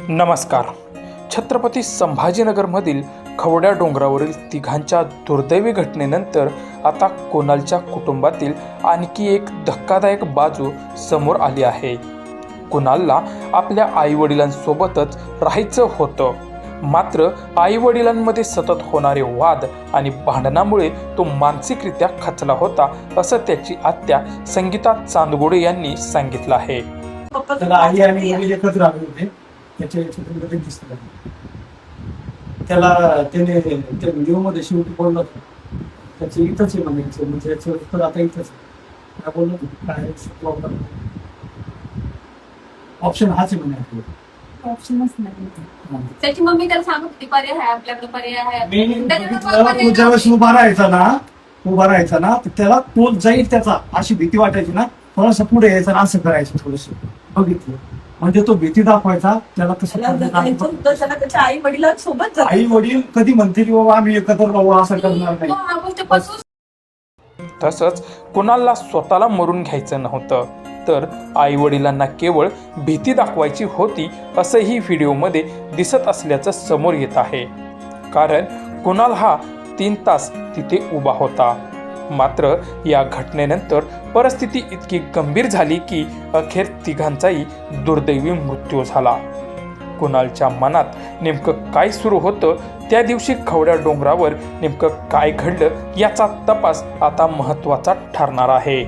नमस्कार. छत्रपती संभाजीनगरमधील खवड्या डोंगरावरील तिघांच्या दुर्दैवी घटनेनंतर आता कुणालच्या कुटुंबातील आणखी एक धक्कादायक बाजू समोर आली आहे. कुणालला आपल्या आईवडिलांसोबतच राहायचं होतं, मात्र आईवडिलांमध्ये सतत होणारे वाद आणि भांडणामुळे तो मानसिकरित्या खचला होता, असं त्याची आत्या संगीता चांदगुडे यांनी सांगितलं आहे. त्याला आई आणि वडील एकत्र आले होते. त्याच्या चित्रपटात दिसत त्याला त्याने त्या व्हिडिओमध्ये शेवटी बोलला त्याचे इथंच आहे म्हणायचं, म्हणजे याचं उत्तर आता इथंच काय बोललो काय ऑप्शन हाच आहे म्हणे. ऑप्शनच नाही. त्याची मम्मी त्याला सांगत होती पर्याय आहे, आपल्याकडे पर्याय आहे. तो ज्यावेळेस उभा राहायचा ना तर त्याला तो जाईल त्याचा अशी भीती वाटायची ना, थोडस पुढे यायचं ना असं करायचं थोडस बघितलं म्हणजे तो भीती दाखवायचा त्याला. त्याच्या आई वडिलांसोबत आई वडील कधी म्हणतील बाबा आम्ही एकत्र राहू असं करणार नाही. तसंच कुणालला स्वतःला मरून घ्यायचं नव्हतं, तर आई वडिलांना केवळ भीती दाखवायची होती असंही व्हिडिओमध्ये दिसत असल्याचं समोर येत आहे. कारण कुणाल हा 3 तास तिथे उभा होता. मात्र या घटनेनंतर परिस्थिती इतकी गंभीर झाली की अखेर तिघांचाही दुर्दैवी मृत्यू झाला. कुणालच्या मनात नेमकं काय सुरू होतं, त्या दिवशी खवड्या डोंगरावर नेमकं काय घडलं याचा तपास आता महत्त्वाचा ठरणार आहे.